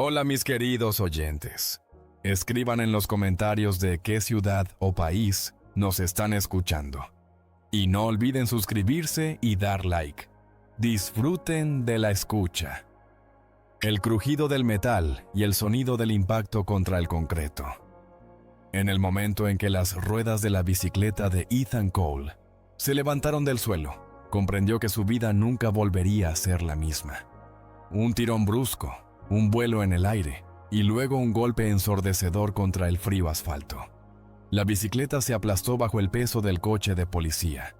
Hola mis queridos oyentes. Escriban en los comentarios de qué ciudad o país nos están escuchando. Y no olviden suscribirse y dar like. Disfruten de la escucha. El crujido del metal y el sonido del impacto contra el concreto. En el momento en que las ruedas de la bicicleta de Ethan Cole se levantaron del suelo, comprendió que su vida nunca volvería a ser la misma. Un tirón brusco, un vuelo en el aire y luego un golpe ensordecedor contra el frío asfalto. La bicicleta se aplastó bajo el peso del coche de policía.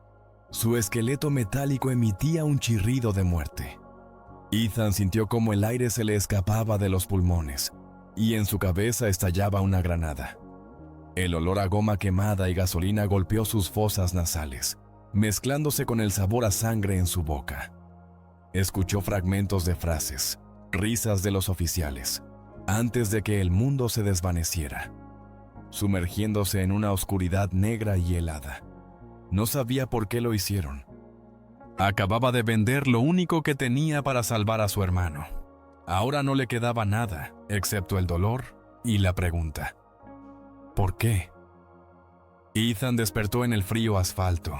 Su esqueleto metálico emitía un chirrido de muerte. Ethan sintió como el aire se le escapaba de los pulmones y en su cabeza estallaba una granada. El olor a goma quemada y gasolina golpeó sus fosas nasales, mezclándose con el sabor a sangre en su boca. Escuchó fragmentos de frases, risas de los oficiales, antes de que el mundo se desvaneciera, sumergiéndose en una oscuridad negra y helada. No sabía por qué lo hicieron. Acababa de vender lo único que tenía para salvar a su hermano. Ahora no le quedaba nada, excepto el dolor y la pregunta: ¿por qué? Ethan despertó en el frío asfalto.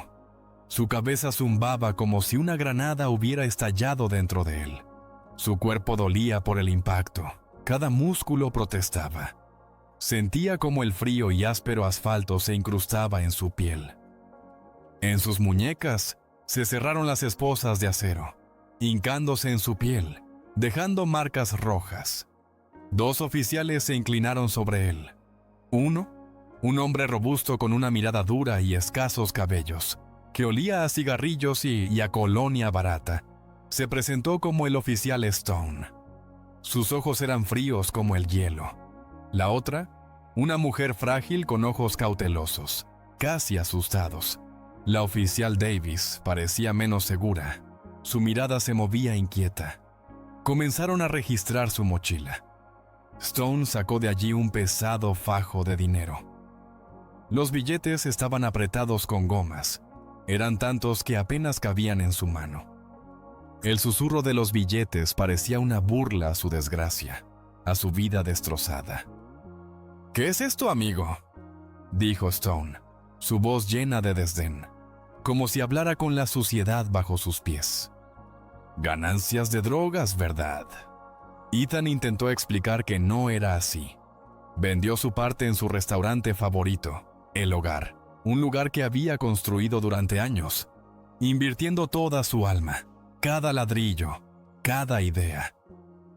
Su cabeza zumbaba como si una granada hubiera estallado dentro de él. Su cuerpo dolía por el impacto. Cada músculo protestaba. Sentía como el frío y áspero asfalto se incrustaba en su piel. En sus muñecas se cerraron las esposas de acero, hincándose en su piel, dejando marcas rojas. Dos oficiales se inclinaron sobre él. Uno, un hombre robusto con una mirada dura y escasos cabellos, que olía a cigarrillos y a colonia barata, se presentó como el oficial Stone. Sus ojos eran fríos como el hielo. La otra, una mujer frágil con ojos cautelosos, casi asustados. La oficial Davis parecía menos segura. Su mirada se movía inquieta. Comenzaron a registrar su mochila. Stone sacó de allí un pesado fajo de dinero. Los billetes estaban apretados con gomas. Eran tantos que apenas cabían en su mano. El susurro de los billetes parecía una burla a su desgracia, a su vida destrozada. «¿Qué es esto, amigo?», dijo Stone, su voz llena de desdén, como si hablara con la suciedad bajo sus pies. «Ganancias de drogas, ¿verdad?». Ethan intentó explicar que no era así. Vendió su parte en su restaurante favorito, El Hogar, un lugar que había construido durante años, invirtiendo toda su alma, cada ladrillo, cada idea.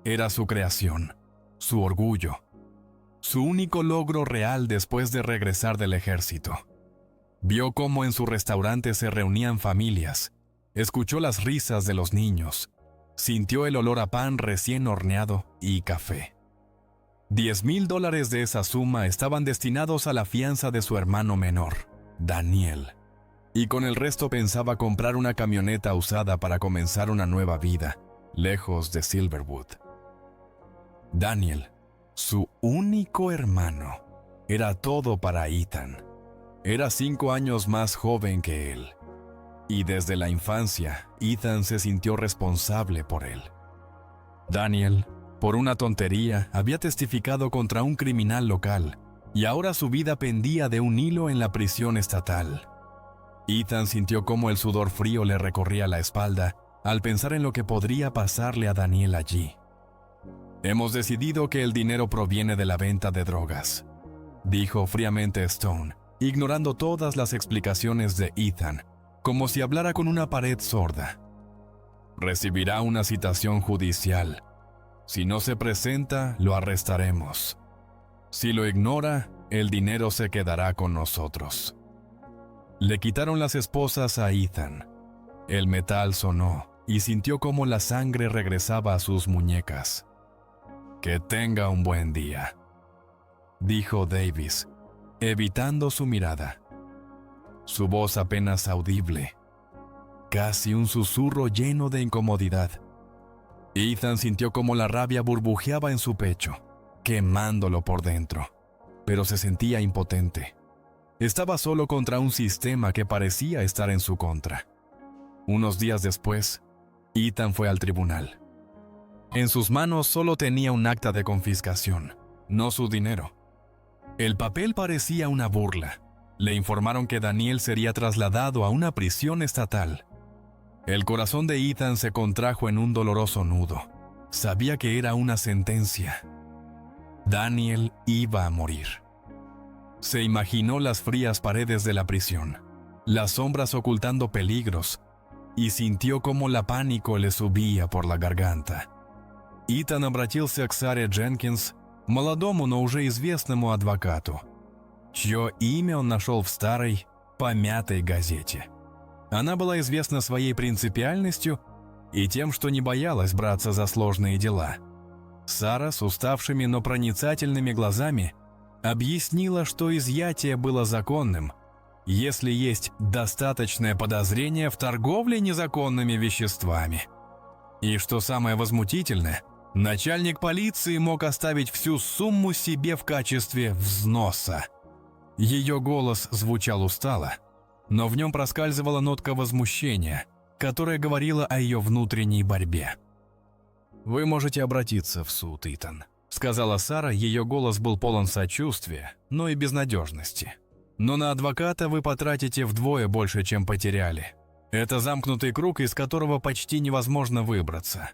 Era su creación, su orgullo, su único logro real después de regresar del ejército. Vio cómo en su restaurante se reunían familias, escuchó las risas de los niños, sintió el olor a pan recién horneado y café. $10,000 de esa suma estaban destinados a la fianza de su hermano menor, Daniel, y con el resto pensaba comprar una camioneta usada para comenzar una nueva vida, lejos de Silverwood. Daniel, su único hermano, era todo para Ethan. Era 5 años más joven que él, y desde la infancia, Ethan se sintió responsable por él. Daniel, por una tontería, había testificado contra un criminal local, y ahora su vida pendía de un hilo en la prisión estatal. Ethan sintió cómo el sudor frío le recorría la espalda al pensar en lo que podría pasarle a Daniel allí. «Hemos decidido que el dinero proviene de la venta de drogas», dijo fríamente Stone, ignorando todas las explicaciones de Ethan, como si hablara con una pared sorda. «Recibirá una citación judicial. Si no se presenta, lo arrestaremos. Si lo ignora, el dinero se quedará con nosotros». Le quitaron las esposas a Ethan. El metal sonó y sintió cómo la sangre regresaba a sus muñecas. «Que tenga un buen día», dijo Davis, evitando su mirada. Su voz apenas audible, casi un susurro lleno de incomodidad. Ethan sintió cómo la rabia burbujeaba en su pecho, quemándolo por dentro, pero se sentía impotente. Estaba solo contra un sistema que parecía estar en su contra. Unos días después, Ethan fue al tribunal. En sus manos solo tenía un acta de confiscación, no su dinero. El papel parecía una burla. Le informaron que Daniel sería trasladado a una prisión estatal. El corazón de Ethan se contrajo en un doloroso nudo. Sabía que era una sentencia. Daniel iba a morir. Se imaginó las frías paredes de la prisión, las sombras ocultando peligros, и sintió como la pánico le subía por la гарганта. Итан обратился к Саре Дженкинс, молодому, но уже известному адвокату, чье имя он нашел в старой, помятой газете. Она была известна своей принципиальностью и тем, что не боялась браться за сложные дела. Сара с уставшими, но проницательными глазами объяснила, что изъятие было законным, если есть достаточное подозрение в торговле незаконными веществами. И что самое возмутительное, начальник полиции мог оставить всю сумму себе в качестве взноса. Ее голос звучал устало, но в нем проскальзывала нотка возмущения, которая говорила о ее внутренней борьбе. «Вы можете обратиться в суд, Итан», — сказала Сара, ее голос был полон сочувствия, но и безнадежности. «Но на адвоката вы потратите вдвое больше, чем потеряли. Это замкнутый круг, из которого почти невозможно выбраться».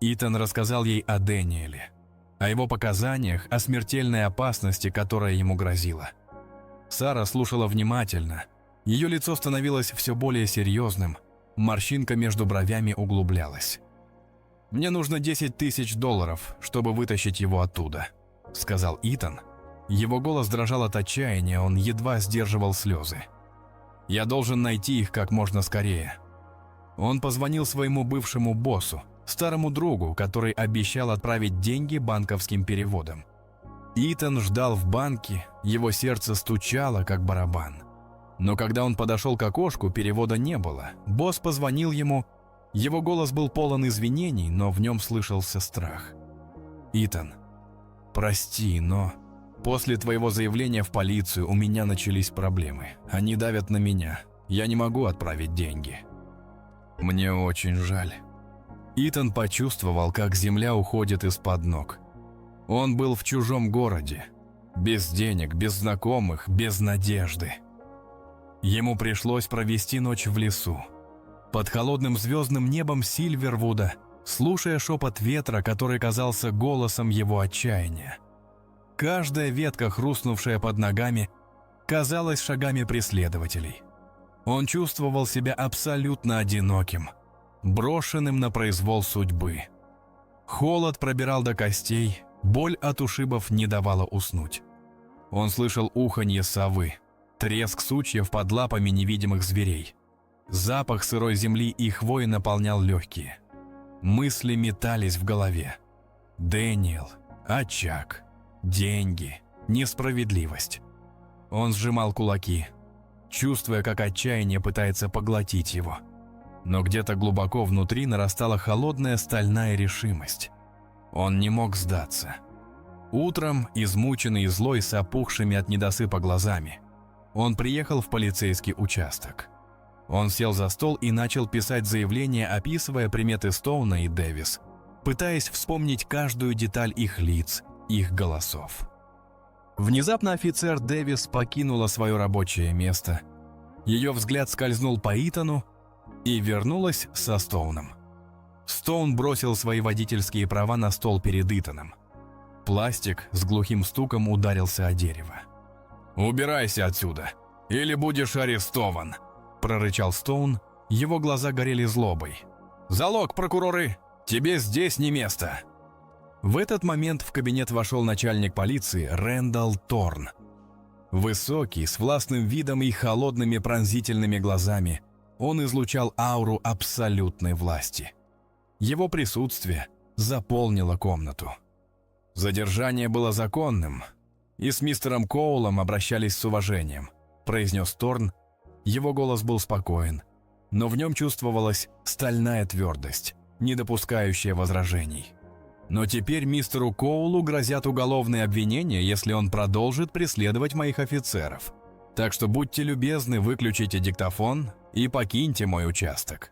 Итан рассказал ей о Дэниеле, о его показаниях, о смертельной опасности, которая ему грозила. Сара слушала внимательно. Ее лицо становилось все более серьезным, морщинка между бровями углублялась. «Мне нужно $10 000, чтобы вытащить его оттуда», — сказал Итан. Его голос дрожал от отчаяния, он едва сдерживал слезы. «Я должен найти их как можно скорее». Он позвонил своему бывшему боссу, старому другу, который обещал отправить деньги банковским переводом. Итан ждал в банке, его сердце стучало, как барабан. Но когда он подошел к окошку, перевода не было. Босс позвонил ему. Его голос был полон извинений, но в нем слышался страх. «Итан, прости, но после твоего заявления в полицию у меня начались проблемы. Они давят на меня. Я не могу отправить деньги. Мне очень жаль». Итан почувствовал, как земля уходит из-под ног. Он был в чужом городе. Без денег, без знакомых, без надежды. Ему пришлось провести ночь в лесу, под холодным звездным небом Сильвервуда, слушая шепот ветра, который казался голосом его отчаяния. Каждая ветка, хрустнувшая под ногами, казалась шагами преследователей. Он чувствовал себя абсолютно одиноким, брошенным на произвол судьбы. Холод пробирал до костей, боль от ушибов не давала уснуть. Он слышал уханье совы, треск сучьев под лапами невидимых зверей. Запах сырой земли и хвои наполнял легкие. Мысли метались в голове. Дэниел, очаг, деньги, несправедливость. Он сжимал кулаки, чувствуя, как отчаяние пытается поглотить его. Но где-то глубоко внутри нарастала холодная стальная решимость. Он не мог сдаться. Утром, измученный и злой, с опухшими от недосыпа глазами, он приехал в полицейский участок. Он сел за стол и начал писать заявление, описывая приметы Стоуна и Дэвис, пытаясь вспомнить каждую деталь их лиц, их голосов. Внезапно офицер Дэвис покинула свое рабочее место. Ее взгляд скользнул по Итану и вернулась со Стоуном. Стоун бросил свои водительские права на стол перед Итаном. Пластик с глухим стуком ударился о дерево. «Убирайся отсюда, или будешь арестован», — прорычал Стоун. Его глаза горели злобой. «Залог, прокуроры! Тебе здесь не место!» В этот момент в кабинет вошел начальник полиции Рэндалл Торн. Высокий, с властным видом и холодными пронзительными глазами, он излучал ауру абсолютной власти. Его присутствие заполнило комнату. «Задержание было законным, и с мистером Коулом обращались с уважением», — произнес Торн. Его голос был спокоен, но в нем чувствовалась стальная твердость, не допускающая возражений. «Но теперь мистеру Коулу грозят уголовные обвинения, если он продолжит преследовать моих офицеров. Так что будьте любезны, выключите диктофон и покиньте мой участок».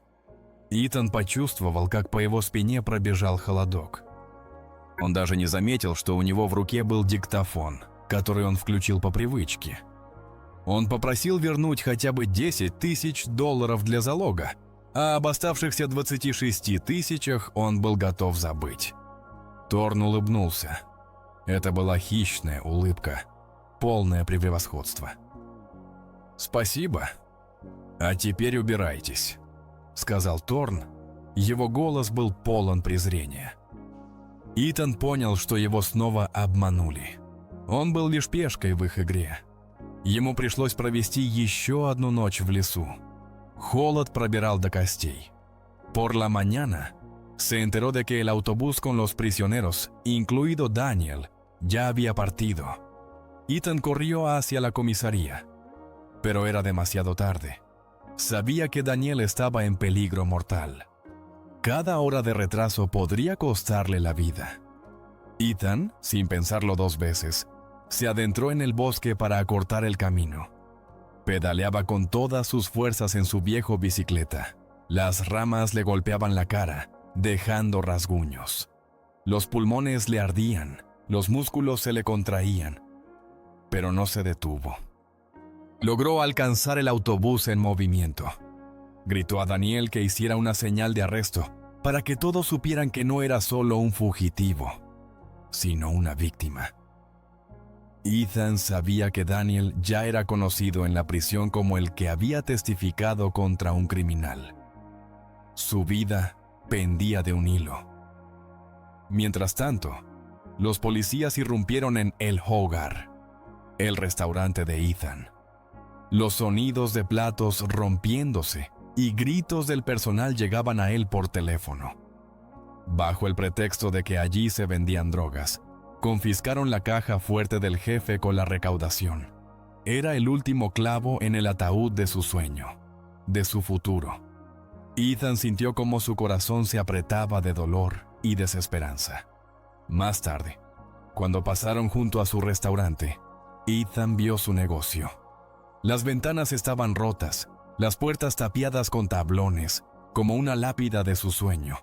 Итан почувствовал, как по его спине пробежал холодок. Он даже не заметил, что у него в руке был диктофон, который он включил по привычке. Он попросил вернуть хотя бы $10 тысяч для залога, а об оставшихся 26 тысячах он был готов забыть. Торн улыбнулся. Это была хищная улыбка, полное превосходство. «Спасибо. А теперь убирайтесь», — сказал Торн. Его голос был полон презрения. Итан понял, что его снова обманули. Он был лишь пешкой в их игре. Ему пришлось провести еще одну ночь в лесу. Холод пробирал до костей. Por la mañana se enteró de que el autobús con los prisioneros, incluido Daniel, ya había partido. Ethan corrió hacia la comisaría, pero era demasiado tarde. Sabía que Daniel estaba en peligro mortal. Cada hora de retraso podría costarle la vida. Ethan, sin pensarlo dos veces, se adentró en el bosque para acortar el camino. Pedaleaba con todas sus fuerzas en su viejo bicicleta. Las ramas le golpeaban la cara, dejando rasguños. Los pulmones le ardían, los músculos se le contraían, pero no se detuvo. Logró alcanzar el autobús en movimiento. Gritó a Daniel que hiciera una señal de arresto para que todos supieran que no era solo un fugitivo, sino una víctima. Ethan sabía que Daniel ya era conocido en la prisión como el que había testificado contra un criminal. Su vida pendía de un hilo. Mientras tanto, los policías irrumpieron en El Hogar, el restaurante de Ethan. Los sonidos de platos rompiéndose y gritos del personal llegaban a él por teléfono. Bajo el pretexto de que allí se vendían drogas, confiscaron la caja fuerte del jefe con la recaudación. Era el último clavo en el ataúd de su sueño, de su futuro. Ethan sintió cómo su corazón se apretaba de dolor y desesperanza. Más tarde, cuando pasaron junto a su restaurante, Ethan vio su negocio. Las ventanas estaban rotas, las puertas tapiadas con tablones, como una lápida de su sueño.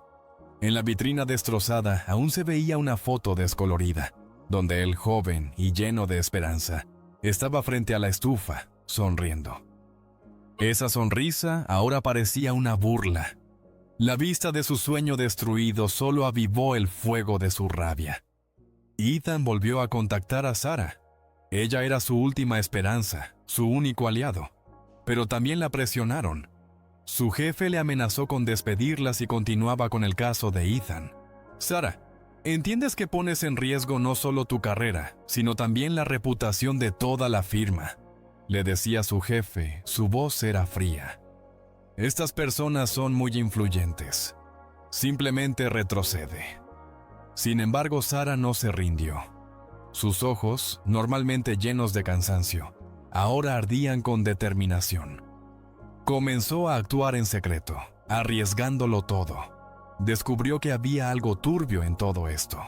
En la vitrina destrozada aún se veía una foto descolorida, donde él, joven y lleno de esperanza, estaba frente a la estufa, sonriendo. Esa sonrisa ahora parecía una burla. La vista de su sueño destruido solo avivó el fuego de su rabia. Ethan volvió a contactar a Sarah. Ella era su última esperanza, su único aliado. Pero también la presionaron. Su jefe le amenazó con despedirla si continuaba con el caso de Ethan. «Sarah, entiendes que pones en riesgo no solo tu carrera, sino también la reputación de toda la firma», le decía su jefe. Su voz era fría. «Estas personas son muy influyentes. Simplemente retrocede». Sin embargo, Sarah no se rindió. Sus ojos, normalmente llenos de cansancio, ahora ardían con determinación. Comenzó a actuar en secreto, arriesgándolo todo. Descubrió que había algo turbio en todo esto.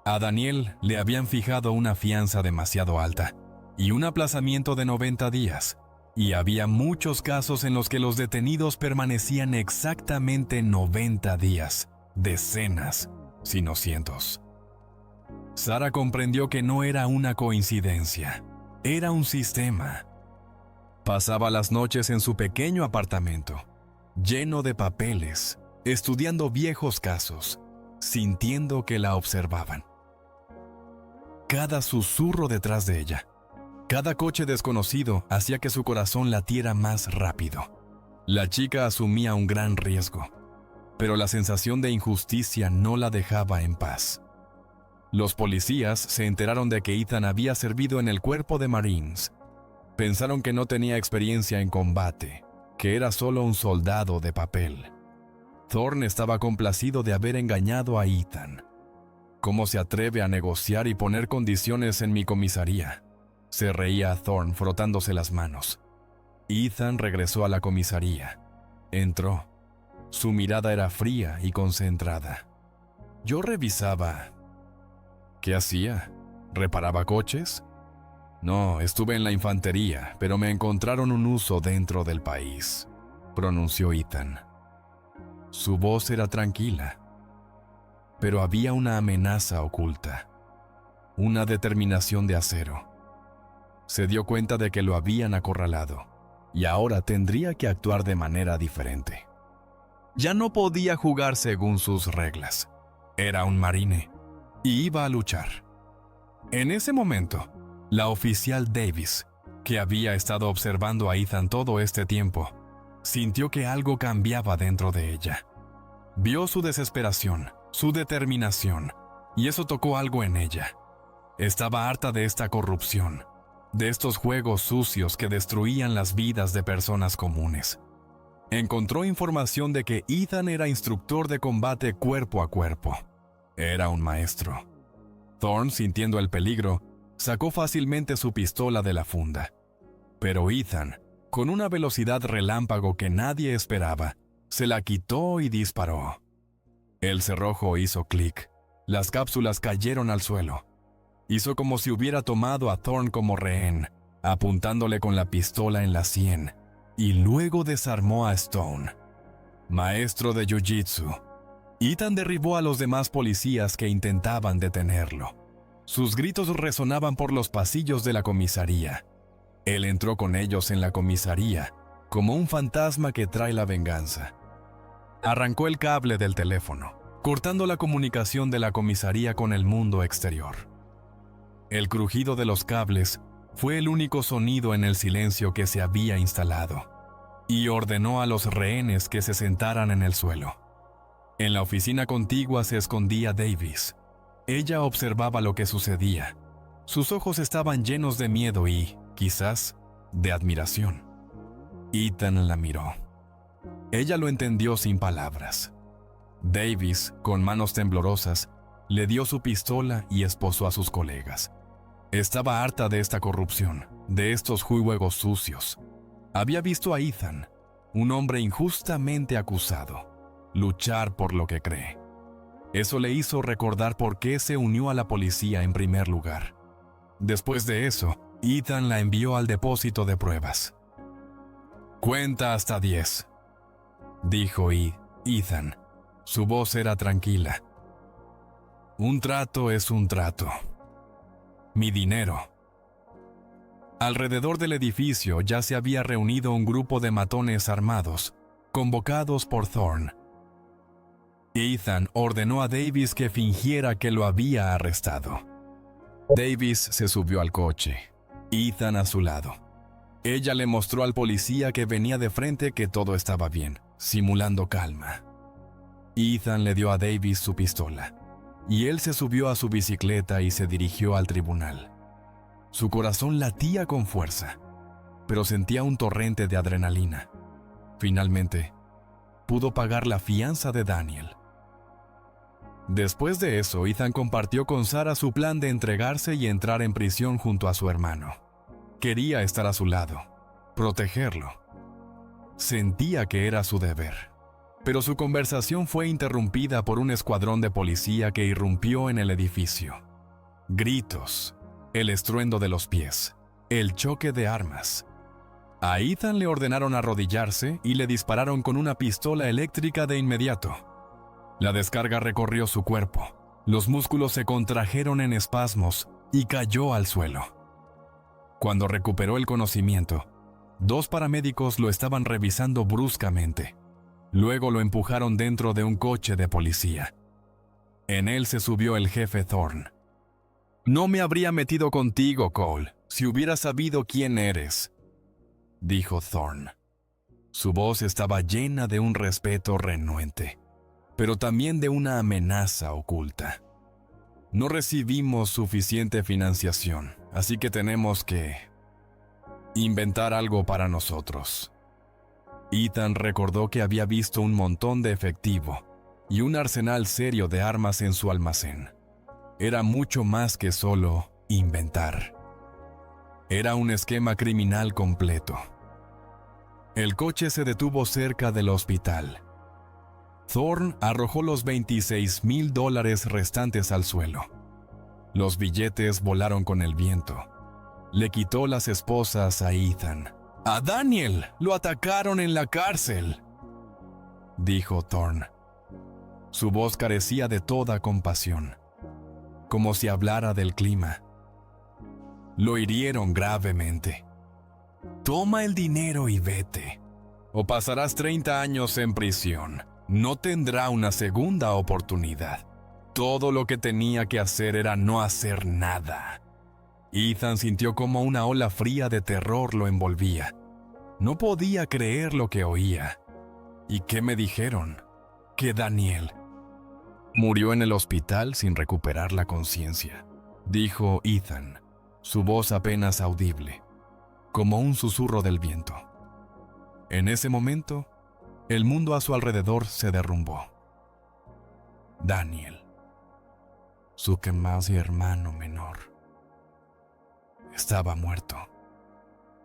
A Daniel le habían fijado una fianza demasiado alta y un aplazamiento de 90 días, y había muchos casos en los que los detenidos permanecían exactamente 90 días, decenas, si no cientos. Sarah comprendió que no era una coincidencia, era un sistema. Pasaba las noches en su pequeño apartamento, lleno de papeles, estudiando viejos casos, sintiendo que la observaban. Cada susurro detrás de ella, cada coche desconocido hacía que su corazón latiera más rápido. La chica asumía un gran riesgo, pero la sensación de injusticia no la dejaba en paz. Los policías se enteraron de que Ethan había servido en el cuerpo de Marines. Pensaron que no tenía experiencia en combate, que era solo un soldado de papel. Thorn estaba complacido de haber engañado a Ethan. ¿Cómo se atreve a negociar y poner condiciones en mi comisaría?, se reía Thorn frotándose las manos. Ethan regresó a la comisaría. Entró. Su mirada era fría y concentrada. Yo revisaba. ¿Qué hacía? ¿Reparaba coches? No, estuve en la infantería, pero me encontraron un uso dentro del país, pronunció Ethan. Su voz era tranquila, pero había una amenaza oculta, una determinación de acero. Se dio cuenta de que lo habían acorralado y ahora tendría que actuar de manera diferente. Ya no podía jugar según sus reglas. Era un marine y iba a luchar. En ese momento, la oficial Davis, que había estado observando a Ethan todo este tiempo, sintió que algo cambiaba dentro de ella. Vio su desesperación, su determinación, y eso tocó algo en ella. Estaba harta de esta corrupción, de estos juegos sucios que destruían las vidas de personas comunes. Encontró información de que Ethan era instructor de combate cuerpo a cuerpo. Era un maestro. Thorne, sintiendo el peligro, sacó fácilmente su pistola de la funda. Pero Ethan, con una velocidad relámpago que nadie esperaba, se la quitó y disparó. El cerrojo hizo clic. Las cápsulas cayeron al suelo. Hizo como si hubiera tomado a Thorne como rehén, apuntándole con la pistola en la sien, y luego desarmó a Stone. Maestro de Jiu-Jitsu, Ethan derribó a los demás policías que intentaban detenerlo. Sus gritos resonaban por los pasillos de la comisaría. Él entró con ellos en la comisaría, como un fantasma que trae la venganza. Arrancó el cable del teléfono, cortando la comunicación de la comisaría con el mundo exterior. El crujido de los cables fue el único sonido en el silencio que se había instalado, y ordenó a los rehenes que se sentaran en el suelo. En la oficina contigua se escondía Davis. Ella observaba lo que sucedía. Sus ojos estaban llenos de miedo y, quizás, de admiración. Ethan la miró. Ella lo entendió sin palabras. Davis, con manos temblorosas, le dio su pistola y esposó a sus colegas. Estaba harta de esta corrupción, de estos juegos sucios. Había visto a Ethan, un hombre injustamente acusado, luchar por lo que cree. Eso le hizo recordar por qué se unió a la policía en primer lugar. Después de eso, Ethan la envió al depósito de pruebas. «Cuenta hasta 10», dijo Ethan. Su voz era tranquila. «Un trato es un trato. Mi dinero». Alrededor del edificio ya se había reunido un grupo de matones armados, convocados por Thorne. Ethan ordenó a Davis que fingiera que lo había arrestado. Davis se subió al coche, Ethan a su lado. Ella le mostró al policía que venía de frente que todo estaba bien, simulando calma. Ethan le dio a Davis su pistola, y él se subió a su bicicleta y se dirigió al tribunal. Su corazón latía con fuerza, pero sentía un torrente de adrenalina. Finalmente, pudo pagar la fianza de Daniel. Después de eso, Ethan compartió con Sarah su plan de entregarse y entrar en prisión junto a su hermano. Quería estar a su lado, protegerlo. Sentía que era su deber. Pero su conversación fue interrumpida por un escuadrón de policía que irrumpió en el edificio. Gritos, el estruendo de los pies, el choque de armas. A Ethan le ordenaron arrodillarse y le dispararon con una pistola eléctrica de inmediato. La descarga recorrió su cuerpo, los músculos se contrajeron en espasmos y cayó al suelo. Cuando recuperó el conocimiento, 2 paramédicos lo estaban revisando bruscamente. Luego lo empujaron dentro de un coche de policía. En él se subió el jefe Thorne. «No me habría metido contigo, Cole, si hubiera sabido quién eres», dijo Thorne. Su voz estaba llena de un respeto renuente, pero también de una amenaza oculta. «No recibimos suficiente financiación, así que tenemos que inventar algo para nosotros». Ethan recordó que había visto un montón de efectivo y un arsenal serio de armas en su almacén. Era mucho más que solo inventar. Era un esquema criminal completo. El coche se detuvo cerca del hospital. Thorne arrojó los $26,000 restantes al suelo. Los billetes volaron con el viento. Le quitó las esposas a Ethan. «¡A Daniel! ¡Lo atacaron en la cárcel!». dijo Thorne. Su voz carecía de toda compasión, como si hablara del clima. Lo hirieron gravemente. Toma el dinero y vete, o pasarás 30 años en prisión. No tendrá una segunda oportunidad. Todo lo que tenía que hacer era no hacer nada. Ethan sintió como una ola fría de terror lo envolvía. No podía creer lo que oía. ¿Y qué me dijeron? Que Daniel murió en el hospital sin recuperar la conciencia, dijo Ethan, su voz apenas audible, como un susurro del viento. En ese momento, el mundo a su alrededor se derrumbó. Daniel, su más hermano menor, estaba muerto.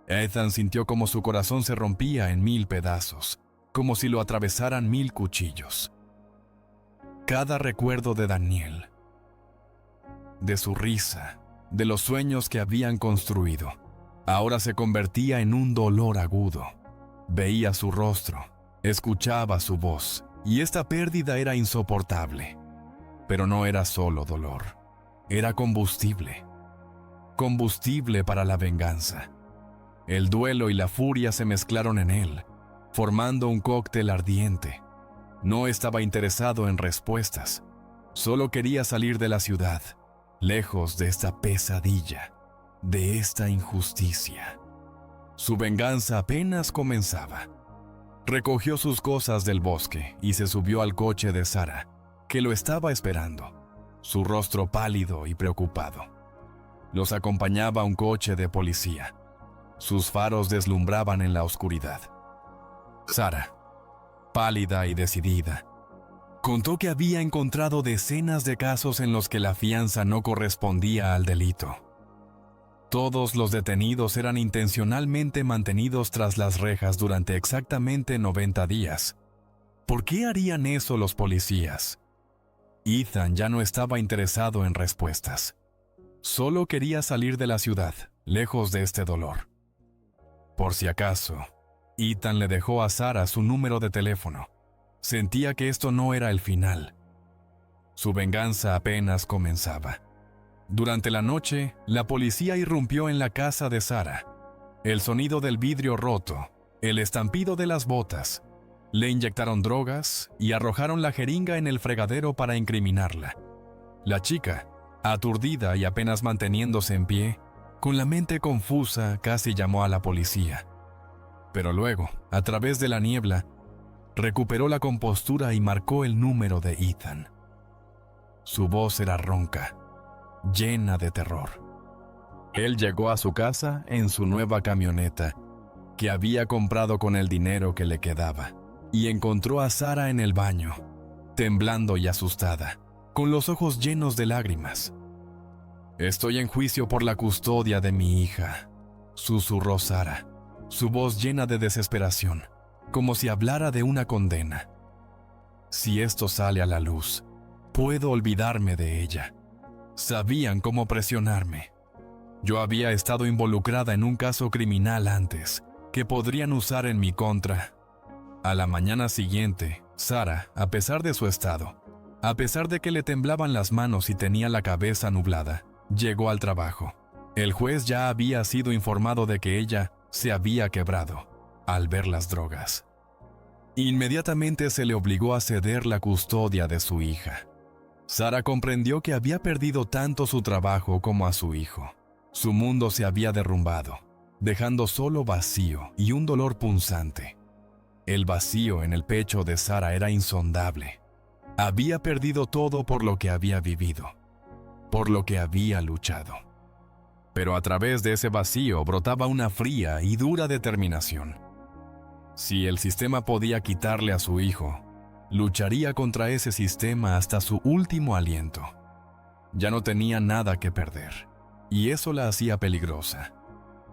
Ethan sintió como su corazón se rompía en 1000 pedazos, como si lo atravesaran 1000 cuchillos. Cada recuerdo de Daniel, de su risa, de los sueños que habían construido, ahora se convertía en un dolor agudo. Veía su rostro, escuchaba su voz, y esta pérdida era insoportable. Pero no era solo dolor, era combustible. Combustible para la venganza. El duelo y la furia se mezclaron en él, formando un cóctel ardiente. No estaba interesado en respuestas, solo quería salir de la ciudad, lejos de esta pesadilla, de esta injusticia. Su venganza apenas comenzaba. Recogió sus cosas del bosque y se subió al coche de Sarah, que lo estaba esperando, su rostro pálido y preocupado. Los acompañaba un coche de policía. Sus faros deslumbraban en la oscuridad. Sarah, pálida y decidida, contó que había encontrado decenas de casos en los que la fianza no correspondía al delito. Todos los detenidos eran intencionalmente mantenidos tras las rejas durante exactamente 90 días. ¿Por qué harían eso los policías? Ethan ya no estaba interesado en respuestas. Solo quería salir de la ciudad, lejos de este dolor. Por si acaso, Ethan le dejó a Sarah su número de teléfono. Sentía que esto no era el final. Su venganza apenas comenzaba. Durante la noche, la policía irrumpió en la casa de Sarah. El sonido del vidrio roto, el estampido de las botas. Le inyectaron drogas y arrojaron la jeringa en el fregadero para incriminarla. La chica, aturdida y apenas manteniéndose en pie, con la mente confusa, casi llamó a la policía. Pero luego, a través de la niebla, recuperó la compostura y marcó el número de Ethan. Su voz era ronca, llena de terror. Él llegó a su casa en su nueva camioneta, que había comprado con el dinero que le quedaba, y encontró a Sarah en el baño, temblando y asustada, con los ojos llenos de lágrimas. «Estoy en juicio por la custodia de mi hija», susurró Sarah, su voz llena de desesperación, como si hablara de una condena. «Si esto sale a la luz, puedo olvidarme de ella. Sabían cómo presionarme. Yo había estado involucrada en un caso criminal antes, que podrían usar en mi contra». A la mañana siguiente, Sarah, a pesar de su estado, a pesar de que le temblaban las manos y tenía la cabeza nublada, llegó al trabajo. El juez ya había sido informado de que ella se había quebrado al ver las drogas. Inmediatamente se le obligó a ceder la custodia de su hija. Sarah comprendió que había perdido tanto su trabajo como a su hijo. Su mundo se había derrumbado, dejando solo vacío y un dolor punzante. El vacío en el pecho de Sarah era insondable. Había perdido todo por lo que había vivido, por lo que había luchado. Pero a través de ese vacío brotaba una fría y dura determinación. Si el sistema podía quitarle a su hijo, lucharía contra ese sistema hasta su último aliento. Ya no tenía nada que perder, y eso la hacía peligrosa.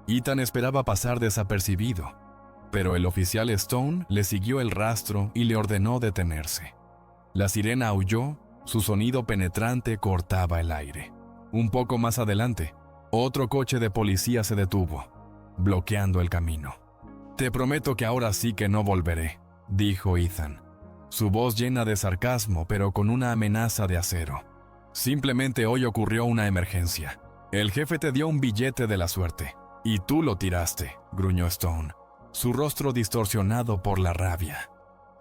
Ethan esperaba pasar desapercibido, pero el oficial Stone le siguió el rastro y le ordenó detenerse. La sirena aulló, su sonido penetrante cortaba el aire. Un poco más adelante, otro coche de policía se detuvo, bloqueando el camino. «Te prometo que ahora sí que no volveré», dijo Ethan. su voz llena de sarcasmo pero con una amenaza de acero. Simplemente hoy ocurrió una emergencia. El jefe te dio un billete de la suerte. Y tú lo tiraste, gruñó Stone, su rostro distorsionado por la rabia.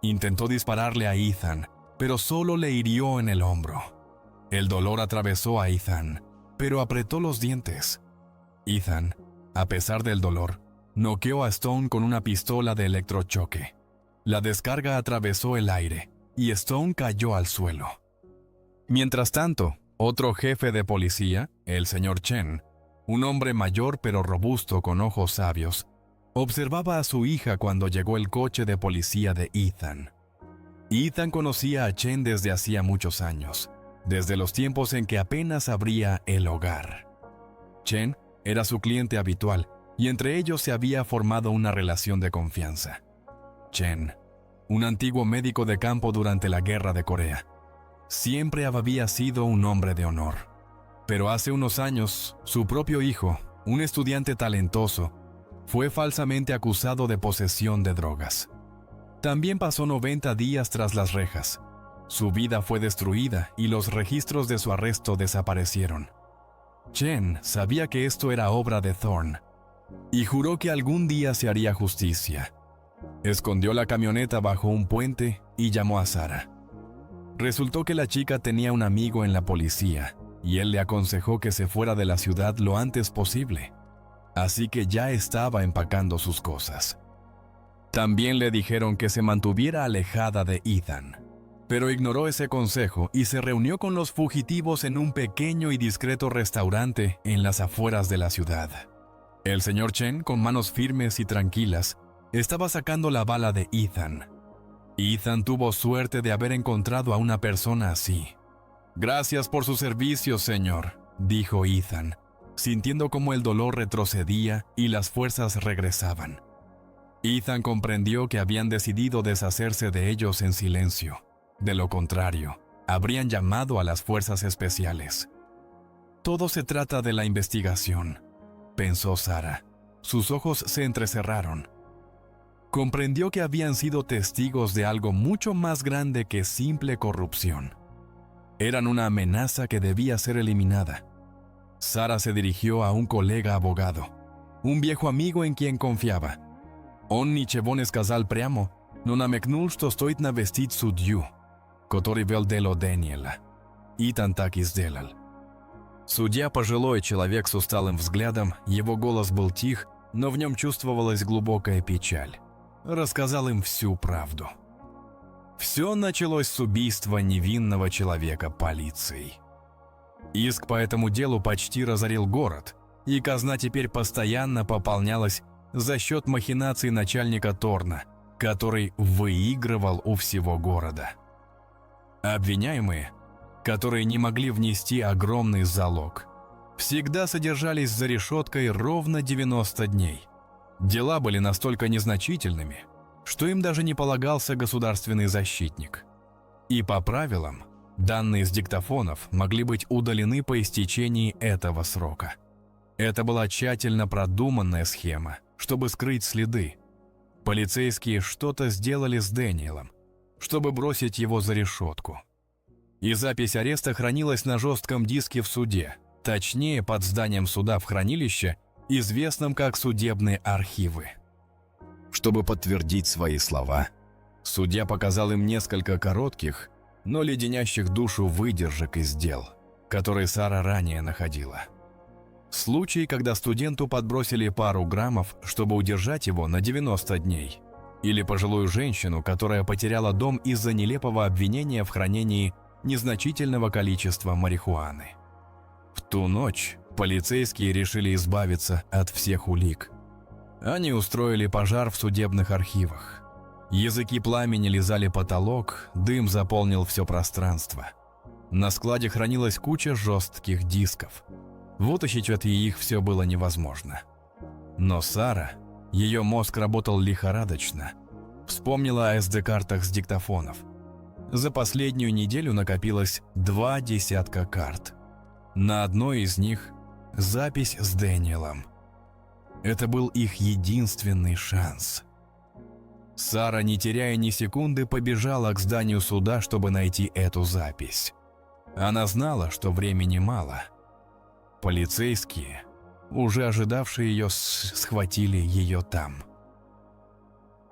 Intentó dispararle a Ethan, pero solo le hirió en el hombro. El dolor atravesó a Ethan, pero apretó los dientes. Ethan, a pesar del dolor, noqueó a Stone con una pistola de electrochoque. La descarga atravesó el aire y Stone cayó al suelo. Mientras tanto, otro jefe de policía, el señor Chen, un hombre mayor pero robusto con ojos sabios, observaba a su hija cuando llegó el coche de policía de Ethan. Ethan conocía a Chen desde hacía muchos años, desde los tiempos en que apenas abría el hogar. Chen era su cliente habitual y entre ellos se había formado una relación de confianza. Chen, un antiguo médico de campo durante la Guerra de Corea, siempre había sido un hombre de honor. Pero hace unos años, su propio hijo, un estudiante talentoso, fue falsamente acusado de posesión de drogas. También pasó 90 días tras las rejas. Su vida fue destruida y los registros de su arresto desaparecieron. Chen sabía que esto era obra de Thorne y juró que algún día se haría justicia. Escondió la camioneta bajo un puente y llamó a Sarah. Resultó que la chica tenía un amigo en la policía y él le aconsejó que se fuera de la ciudad lo antes posible. Así que ya estaba empacando sus cosas. También le dijeron que se mantuviera alejada de Ethan, pero ignoró ese consejo y se reunió con los fugitivos en un pequeño y discreto restaurante en las afueras de la ciudad. El señor Chen, con manos firmes y tranquilas, estaba sacando la bala de Ethan. Ethan tuvo suerte de haber encontrado a una persona así. «Gracias por su servicio, señor», dijo Ethan, sintiendo cómo el dolor retrocedía y las fuerzas regresaban. Ethan comprendió que habían decidido deshacerse de ellos en silencio. De lo contrario, habrían llamado a las fuerzas especiales. «Todo se trata de la investigación», pensó Sarah. Sus ojos se entrecerraron. Comprendió que habían sido testigos de algo mucho más grande que simple corrupción. Eran una amenaza que debía ser eliminada. Sarah se dirigió a un colega abogado, un viejo amigo en quien confiaba. «Он ничего не сказал прямо, но намекнул, что стоит навестить судью, который вел дело Дэниела». Итан так и сделал. Судья, пожилой человек с усталым взглядом, его голос был тих, но в нем чувствовалась глубокая печаль. Рассказал им всю правду. Все началось с убийства невинного человека полицией. Иск по этому делу почти разорил город, и казна теперь постоянно пополнялась за счет махинаций начальника Торна, который выигрывал у всего города. Обвиняемые, которые не могли внести огромный залог, всегда содержались за решеткой ровно 90 дней. Дела были настолько незначительными, что им даже не полагался государственный защитник. И по правилам, данные с диктофонов могли быть удалены по истечении этого срока. Это была тщательно продуманная схема, чтобы скрыть следы. Полицейские что-то сделали с Дэниелом, чтобы бросить его за решетку. И запись ареста хранилась на жестком диске в суде, точнее под зданием суда в хранилище, известном как судебные архивы. Чтобы подтвердить свои слова, судья показал им несколько коротких, но леденящих душу выдержек из дел, которые Сара ранее находила. Случай, когда студенту подбросили пару граммов, чтобы удержать его на 90 дней. Или пожилую женщину, которая потеряла дом из-за нелепого обвинения в хранении незначительного количества марихуаны. В ту ночь полицейские решили избавиться от всех улик. Они устроили пожар в судебных архивах. Языки пламени лизали потолок, дым заполнил все пространство. На складе хранилась куча жестких дисков. Вытащить их все было невозможно. Но Сара, ее мозг работал лихорадочно, вспомнила о SD-картах с диктофонов. За последнюю неделю накопилось 2 десятка карт. На одной из них запись с Дэниелом. Это был их единственный шанс. Сара, не теряя ни секунды, побежала к зданию суда, чтобы найти эту запись. Она знала, что времени мало. Полицейские, уже ожидавшие ее, схватили ее там.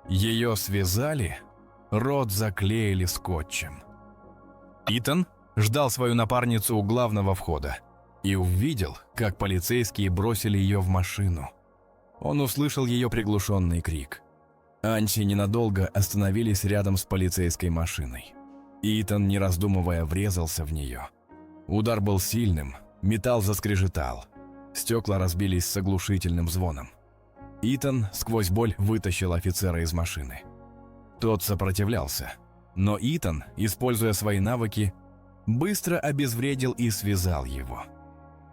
Ее связали, рот заклеили скотчем. Итан ждал свою напарницу у главного входа и увидел, как полицейские бросили ее в машину. Он услышал ее приглушенный крик. Анси ненадолго остановились рядом с полицейской машиной. Итан, не раздумывая, врезался в нее. Удар был сильным, металл заскрежетал. Стекла разбились с оглушительным звоном. Итан сквозь боль вытащил офицера из машины. Тот сопротивлялся, но Итан, используя свои навыки, быстро обезвредил и связал его.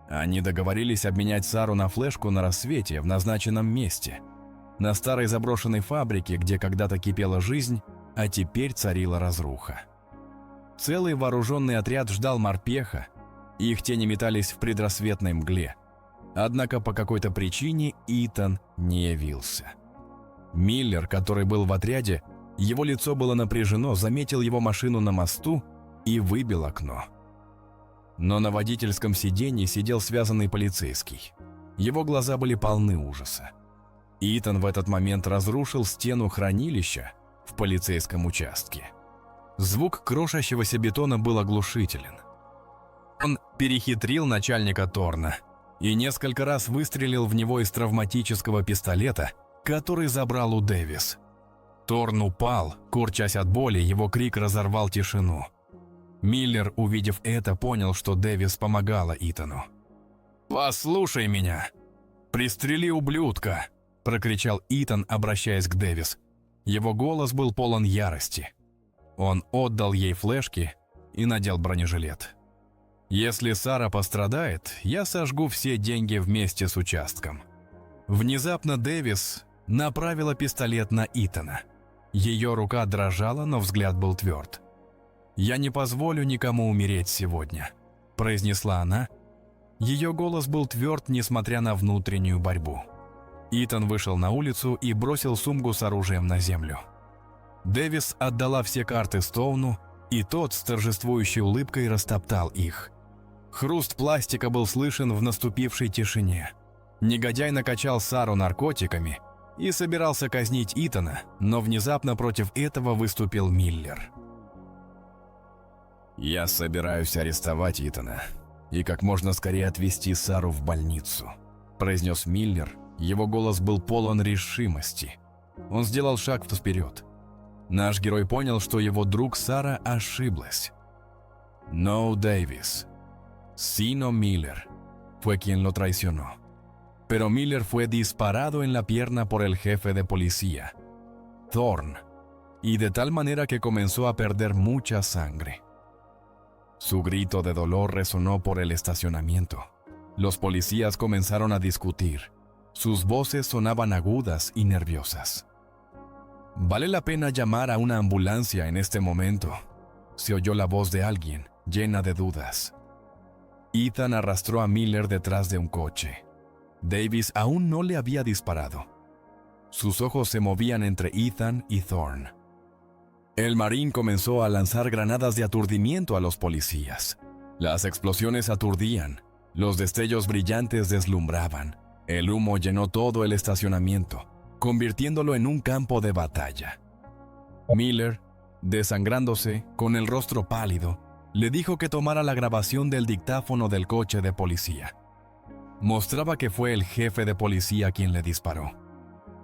Они договорились обменять Сару на флешку на рассвете в назначенном месте, на старой заброшенной фабрике, где когда-то кипела жизнь, а теперь царила разруха. Целый вооруженный отряд ждал морпеха, и их тени метались в предрассветной мгле. Однако по какой-то причине Итан не явился. Миллер, который был в отряде, его лицо было напряжено, заметил его машину на мосту и выбил окно. Но на водительском сиденье сидел связанный полицейский. Его глаза были полны ужаса. Итан в этот момент разрушил стену хранилища в полицейском участке. Звук крошащегося бетона был оглушителен. Он перехитрил начальника Торна и несколько раз выстрелил в него из травматического пистолета, который забрал у Дэвис. Торн упал, корчась от боли, его крик разорвал тишину. Миллер, увидев это, понял, что Дэвис помогала Итану. «Послушай меня! Пристрели ублюдка!» – прокричал Итан, обращаясь к Дэвис. Его голос был полон ярости. Он отдал ей флешки и надел бронежилет. «Если Сара пострадает, я сожгу все деньги вместе с участком». Внезапно Дэвис направила пистолет на Итана. Ее рука дрожала, но взгляд был тверд. «Я не позволю никому умереть сегодня», – произнесла она. Ее голос был тверд, несмотря на внутреннюю борьбу. Итан вышел на улицу и бросил сумку с оружием на землю. Дэвис отдала все карты Стоуну, и тот с торжествующей улыбкой растоптал их. Хруст пластика был слышен в наступившей тишине. Негодяй накачал Сару наркотиками и собирался казнить Итана, но внезапно против этого выступил Миллер. «Я собираюсь арестовать Итана и как можно скорее отвезти Сару в больницу», – произнес Миллер. Его голос был полон решимости. Он сделал шаг вперед. Наш герой понял, что его друг Сара ошиблась. No Davis, sino Miller fue quien lo traicionó. Pero Miller fue disparado en la pierna por el jefe de policía, Thorn, y de tal manera que comenzó a perder mucha sangre. Su grito de dolor resonó por el estacionamiento. Los policías comenzaron a discutir. Sus voces sonaban agudas y nerviosas. «Vale la pena llamar a una ambulancia en este momento», se oyó la voz de alguien, llena de dudas. Ethan arrastró a Miller detrás de un coche. Davis aún no le había disparado. Sus ojos se movían entre Ethan y Thorn. El marín comenzó a lanzar granadas de aturdimiento a los policías. Las explosiones aturdían, los destellos brillantes deslumbraban. El humo llenó todo el estacionamiento, convirtiéndolo en un campo de batalla. Miller, desangrándose, con el rostro pálido, le dijo que tomara la grabación del dictáfono del coche de policía. Mostraba que fue el jefe de policía quien le disparó.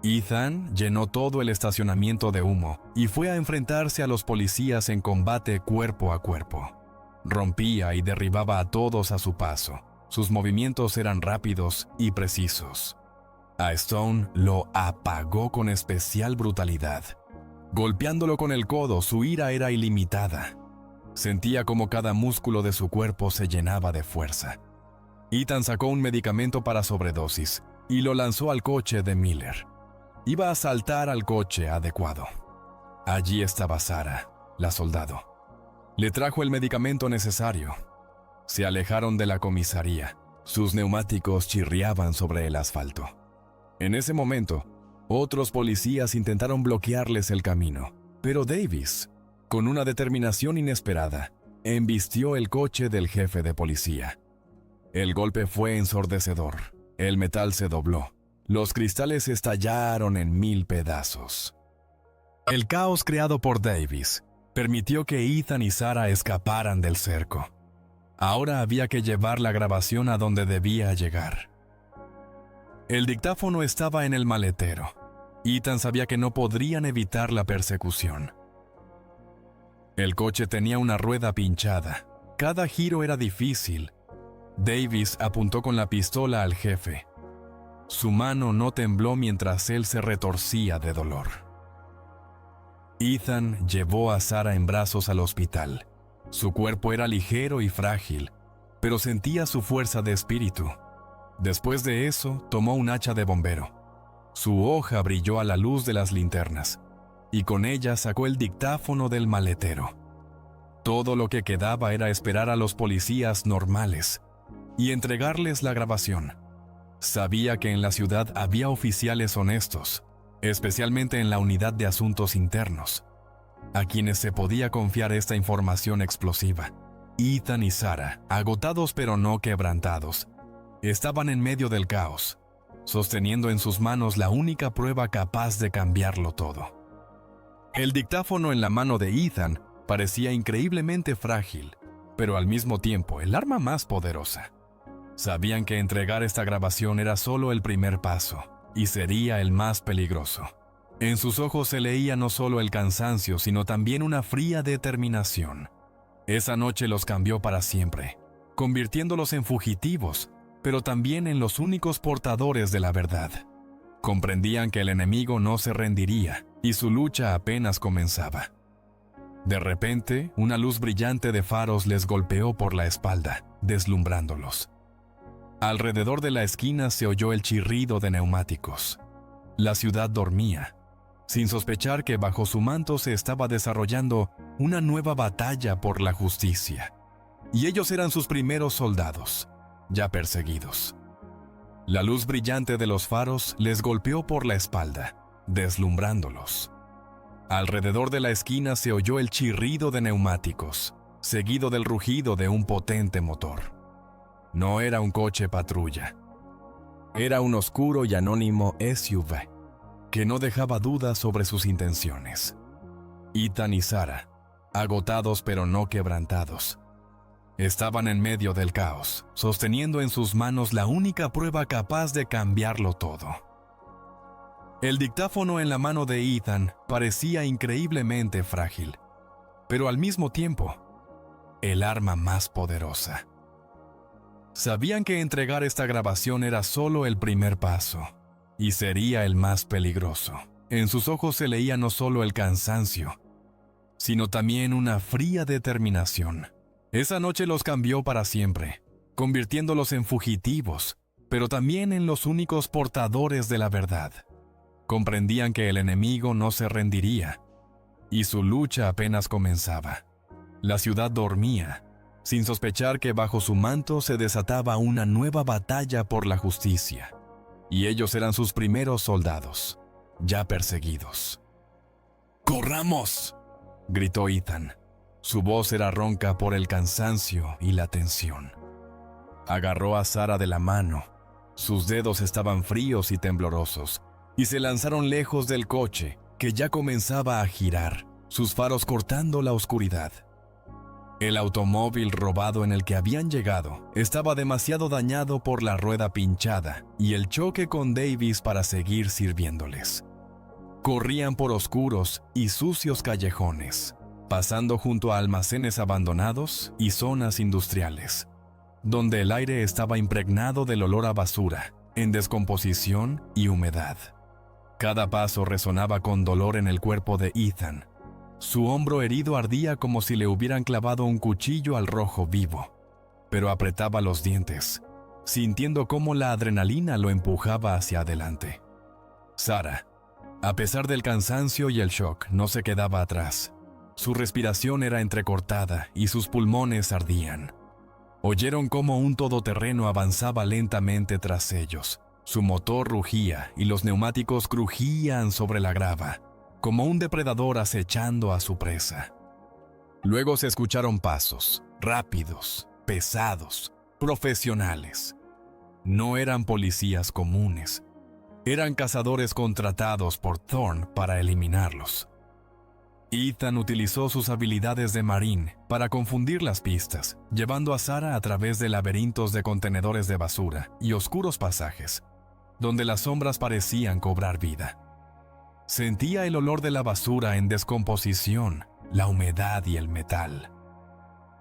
Ethan llenó todo el estacionamiento de humo y fue a enfrentarse a los policías en combate cuerpo a cuerpo. Rompía y derribaba a todos a su paso. Sus movimientos eran rápidos y precisos. A Stone lo apagó con especial brutalidad. Golpeándolo con el codo, su ira era ilimitada. Sentía como cada músculo de su cuerpo se llenaba de fuerza. Ethan sacó un medicamento para sobredosis y lo lanzó al coche de Miller. Iba a saltar al coche adecuado. Allí estaba Sara, la soldado. Le trajo el medicamento necesario. Se alejaron de la comisaría. Sus neumáticos chirriaban sobre el asfalto. En ese momento, Otros policías intentaron bloquearles el camino, pero Davis, con una determinación inesperada, embistió el coche del jefe de policía. El golpe fue ensordecedor. El metal se dobló. Los cristales estallaron en 1000 pedazos. El caos creado por Davis permitió que Ethan y Sarah escaparan del cerco. Ahora había que llevar la grabación a donde debía llegar. El dictáfono estaba en el maletero. Ethan sabía que no podrían evitar la persecución. El coche tenía una rueda pinchada. Cada giro era difícil. Davis apuntó con la pistola al jefe. Su mano no tembló mientras él se retorcía de dolor. Ethan llevó a Sarah en brazos al hospital. Su cuerpo era ligero y frágil, pero sentía su fuerza de espíritu. Después de eso, tomó un hacha de bombero. Su hoja brilló a la luz de las linternas, y con ella sacó el dictáfono del maletero. Todo lo que quedaba era esperar a los policías normales y entregarles la grabación. Sabía que en la ciudad había oficiales honestos, especialmente en la unidad de asuntos internos, a quienes se podía confiar esta información explosiva. Ethan y Sarah, agotados pero no quebrantados, estaban en medio del caos, sosteniendo en sus manos la única prueba capaz de cambiarlo todo. El dictáfono en la mano de Ethan parecía increíblemente frágil, pero al mismo tiempo el arma más poderosa. Sabían que entregar esta grabación era solo el primer paso, y sería el más peligroso. En sus ojos se leía no solo el cansancio, sino también una fría determinación. Esa noche los cambió para siempre, convirtiéndolos en fugitivos, pero también en los únicos portadores de la verdad. Comprendían que el enemigo no se rendiría, y su lucha apenas comenzaba. De repente, una luz brillante de faros les golpeó por la espalda, deslumbrándolos. Alrededor de la esquina se oyó el chirrido de neumáticos. La ciudad dormía, sin sospechar que bajo su manto se estaba desarrollando una nueva batalla por la justicia. Y ellos eran sus primeros soldados, ya perseguidos. La luz brillante de los faros les golpeó por la espalda, deslumbrándolos. Alrededor de la esquina se oyó el chirrido de neumáticos, seguido del rugido de un potente motor. No era un coche patrulla. Era un oscuro y anónimo SUV, que no dejaba dudas sobre sus intenciones. Ethan y Sarah, agotados pero no quebrantados, estaban en medio del caos, sosteniendo en sus manos la única prueba capaz de cambiarlo todo. El dictáfono en la mano de Ethan parecía increíblemente frágil, pero al mismo tiempo, el arma más poderosa. Sabían que entregar esta grabación era solo el primer paso, y sería el más peligroso. En sus ojos se leía no solo el cansancio, sino también una fría determinación. Esa noche los cambió para siempre, convirtiéndolos en fugitivos, pero también en los únicos portadores de la verdad. Comprendían que el enemigo no se rendiría, y su lucha apenas comenzaba. La ciudad dormía, sin sospechar que bajo su manto se desataba una nueva batalla por la justicia, y ellos eran sus primeros soldados, ya perseguidos. ¡Corramos!, gritó Ethan. Su voz era ronca por el cansancio y la tensión. Agarró a Sarah de la mano. Sus dedos estaban fríos y temblorosos, y se lanzaron lejos del coche, que ya comenzaba a girar, sus faros cortando la oscuridad. El automóvil robado en el que habían llegado estaba demasiado dañado por la rueda pinchada y el choque con Davis para seguir sirviéndoles. Corrían por oscuros y sucios callejones, pasando junto a almacenes abandonados y zonas industriales, donde el aire estaba impregnado del olor a basura, en descomposición y humedad. Cada paso resonaba con dolor en el cuerpo de Ethan. Su hombro herido ardía como si le hubieran clavado un cuchillo al rojo vivo, pero apretaba los dientes, sintiendo cómo la adrenalina lo empujaba hacia adelante. Sarah, a pesar del cansancio y el shock, no se quedaba atrás. Su respiración era entrecortada y sus pulmones ardían. Oyeron cómo un todoterreno avanzaba lentamente tras ellos, Su motor rugía y los neumáticos crujían sobre la grava, como un depredador acechando a su presa. Luego se escucharon pasos, rápidos, pesados, profesionales. No eran policías comunes. Eran cazadores contratados por Thorne para eliminarlos. Ethan utilizó sus habilidades de marín para confundir las pistas, llevando a Sarah a través de laberintos de contenedores de basura y oscuros pasajes, donde las sombras parecían cobrar vida. Sentía el olor de la basura en descomposición, la humedad y el metal.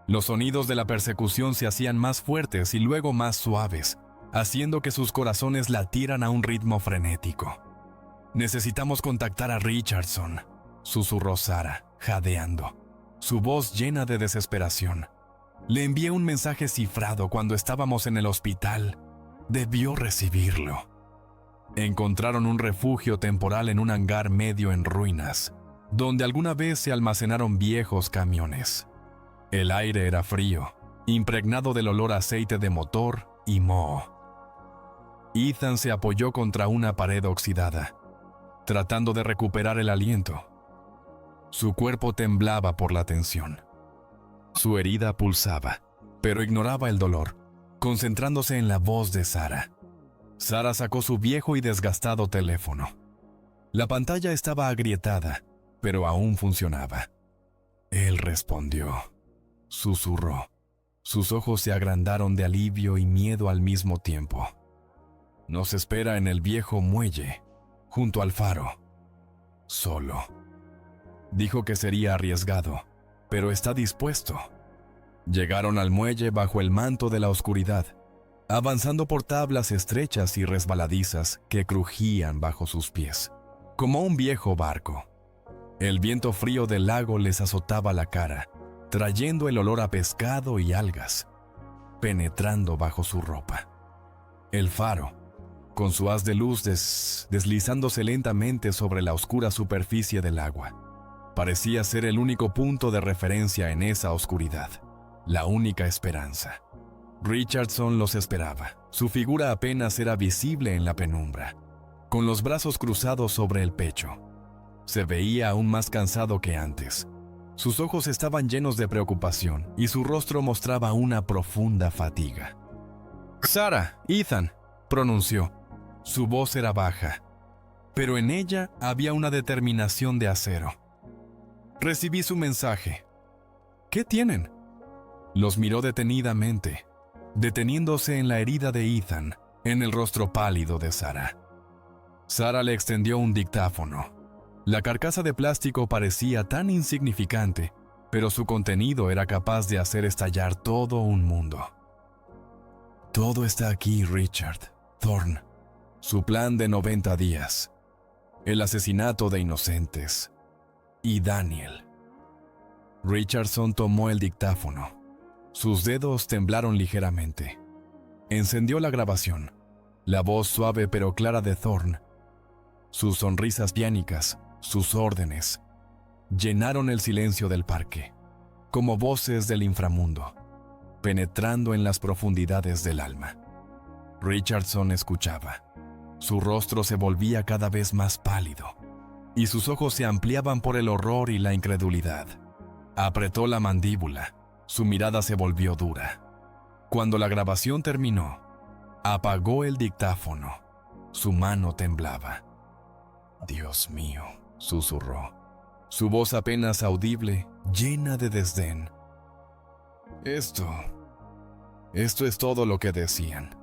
Los sonidos de la persecución se hacían más fuertes y luego más suaves, haciendo que sus corazones latieran a un ritmo frenético. «Necesitamos contactar a Richardson», susurró Sarah, jadeando, su voz llena de desesperación. «Le envié un mensaje cifrado cuando estábamos en el hospital. Debió recibirlo». Encontraron un refugio temporal en un hangar medio en ruinas, donde alguna vez se almacenaron viejos camiones. El aire era frío, impregnado del olor a aceite de motor y moho. Ethan se apoyó contra una pared oxidada, tratando de recuperar el aliento. Su cuerpo temblaba por la tensión. Su herida pulsaba, pero ignoraba el dolor, concentrándose en la voz de Sarah. Sarah sacó su viejo y desgastado teléfono. La pantalla estaba agrietada, pero aún funcionaba. Él respondió. Susurró. Sus ojos se agrandaron de alivio y miedo al mismo tiempo. «Nos espera en el viejo muelle, junto al faro. Solo». Dijo que sería arriesgado, pero está dispuesto. Llegaron al muelle bajo el manto de la oscuridad, avanzando por tablas estrechas y resbaladizas que crujían bajo sus pies, como un viejo barco. El viento frío del lago les azotaba la cara, trayendo el olor a pescado y algas, penetrando bajo su ropa. El faro, con su haz de luz deslizándose lentamente sobre la oscura superficie del agua, parecía ser el único punto de referencia en esa oscuridad, la única esperanza. Richardson los esperaba. Su figura apenas era visible en la penumbra, con los brazos cruzados sobre el pecho. Se veía aún más cansado que antes. Sus ojos estaban llenos de preocupación y su rostro mostraba una profunda fatiga. «Sarah, Ethan», pronunció. Su voz era baja, pero en ella había una determinación de acero. «Recibí su mensaje. ¿Qué tienen?» Los miró detenidamente, deteniéndose en la herida de Ethan, en el rostro pálido de Sarah. Sarah le extendió un dictáfono. La carcasa de plástico parecía tan insignificante, pero su contenido era capaz de hacer estallar todo un mundo. «Todo está aquí, Richard. Thorne. Su plan de 90 días. El asesinato de inocentes. Y Daniel». Richardson tomó el dictáfono. Sus dedos temblaron ligeramente. Encendió la grabación. La voz suave pero clara de Thorne. Sus sonrisas piánicas, sus órdenes, llenaron el silencio del parque, como voces del inframundo, penetrando en las profundidades del alma. Richardson escuchaba. Su rostro se volvía cada vez más pálido, y sus ojos se ampliaban por el horror y la incredulidad. Apretó la mandíbula. Su mirada se volvió dura. Cuando la grabación terminó, apagó el dictáfono. Su mano temblaba. «Dios mío», susurró, su voz apenas audible, llena de desdén. Esto es todo lo que decían.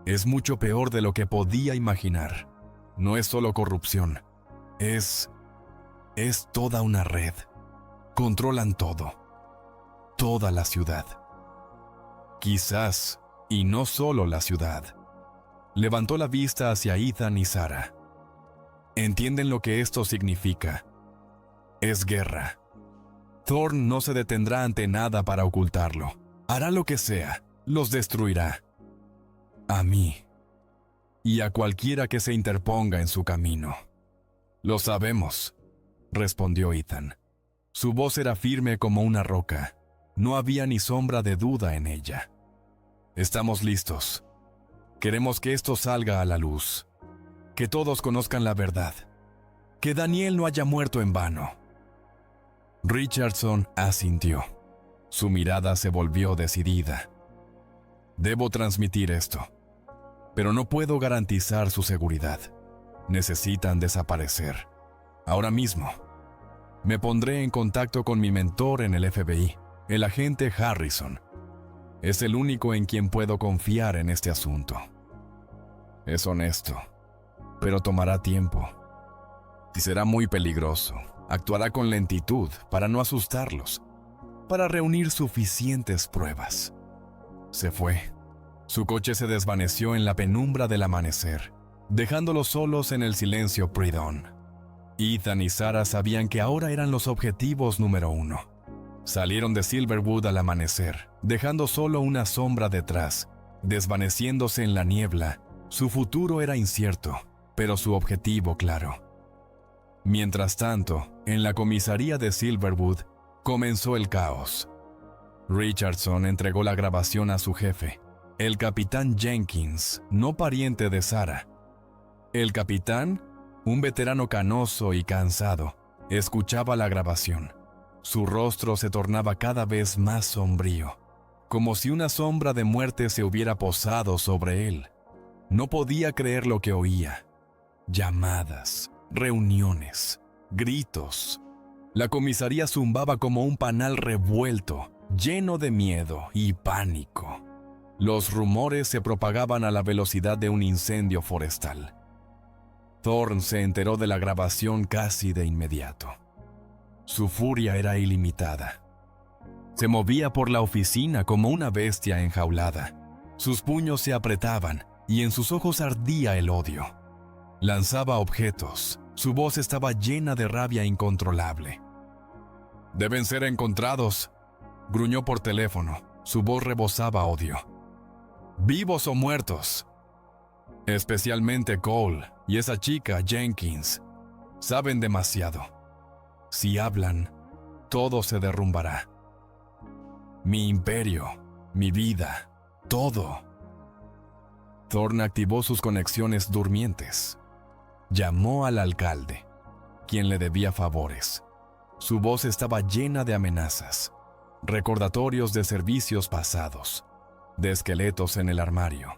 Es mucho peor de lo que podía imaginar. No es solo corrupción. Es toda una red. Controlan todo. Toda la ciudad. Quizás, y no solo la ciudad». Levantó la vista hacia Ethan y Sarah. «¿Entienden lo que esto significa? Es guerra. Thorne no se detendrá ante nada para ocultarlo. Hará lo que sea. Los destruirá. A mí. Y a cualquiera que se interponga en su camino». «Lo sabemos», respondió Ethan. Su voz era firme como una roca. No había ni sombra de duda en ella. «Estamos listos. Queremos que esto salga a la luz, que todos conozcan la verdad, que Daniel no haya muerto en vano. Richardson asintió. Su mirada se volvió decidida. Debo transmitir esto, pero no puedo garantizar su seguridad. Necesitan desaparecer. Ahora mismo. Me pondré en contacto con mi mentor en el FBI, el agente Harrison. Es el único en quien puedo confiar en este asunto. Es honesto, pero tomará tiempo. Y será muy peligroso. Actuará con lentitud para no asustarlos, para reunir suficientes pruebas. Se fue. Su coche se desvaneció en la penumbra del amanecer, dejándolos solos en el silencio pre-dawn. Ethan y Sarah sabían que ahora eran los objetivos número 1. Salieron de Silverwood al amanecer, dejando solo una sombra detrás, desvaneciéndose en la niebla. Su futuro era incierto, pero su objetivo claro. Mientras tanto, en la comisaría de Silverwood, comenzó el caos. Richardson entregó la grabación a su jefe, el capitán Jenkins, no pariente de Sarah. El capitán, un veterano canoso y cansado, escuchaba la grabación. Su rostro se tornaba cada vez más sombrío, como si una sombra de muerte se hubiera posado sobre él. No podía creer lo que oía. Llamadas, reuniones, gritos. La comisaría zumbaba como un panal revuelto, lleno de miedo y pánico. Los rumores se propagaban a la velocidad de un incendio forestal. Thorne se enteró de la grabación casi de inmediato. Su furia era ilimitada. Se movía por la oficina como una bestia enjaulada. Sus puños se apretaban y en sus ojos ardía el odio. Lanzaba objetos. Su voz estaba llena de rabia incontrolable. «Deben ser encontrados», gruñó por teléfono. Su voz rebosaba odio. «Vivos o muertos». Especialmente Cole y esa chica Jenkins. Saben demasiado. Si hablan, todo se derrumbará. Mi imperio, mi vida, todo. Thorne activó sus conexiones durmientes. Llamó al alcalde, quien le debía favores. Su voz estaba llena de amenazas, recordatorios de servicios pasados, de esqueletos en el armario.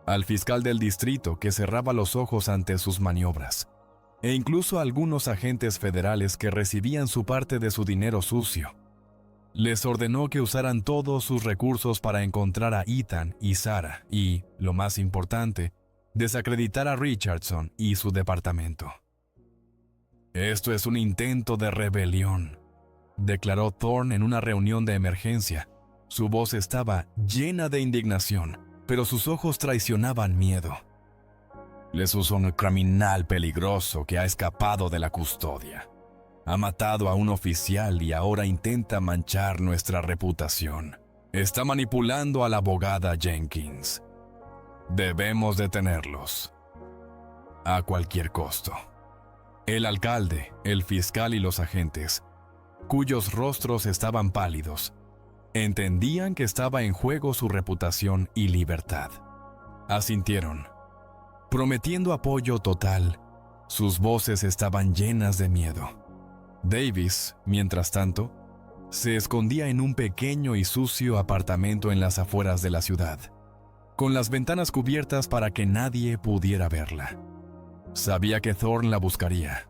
Al fiscal del distrito que cerraba los ojos ante sus maniobras, e incluso a algunos agentes federales que recibían su parte de su dinero sucio. Les ordenó que usaran todos sus recursos para encontrar a Ethan y Sarah y, lo más importante, desacreditar a Richardson y su departamento. «Esto es un intento de rebelión», declaró Thorne en una reunión de emergencia. Su voz estaba llena de indignación, pero sus ojos traicionaban miedo. «Les usó un criminal peligroso que ha escapado de la custodia. Ha matado a un oficial y ahora intenta manchar nuestra reputación. Está manipulando a la abogada Jenkins. Debemos detenerlos. A cualquier costo». El alcalde, el fiscal y los agentes, cuyos rostros estaban pálidos, entendían que estaba en juego su reputación y libertad. Asintieron, prometiendo apoyo total. Sus voces estaban llenas de miedo. Davis, mientras tanto, se escondía en un pequeño y sucio apartamento en las afueras de la ciudad, con las ventanas cubiertas para que nadie pudiera verla. Sabía que Thorne la buscaría.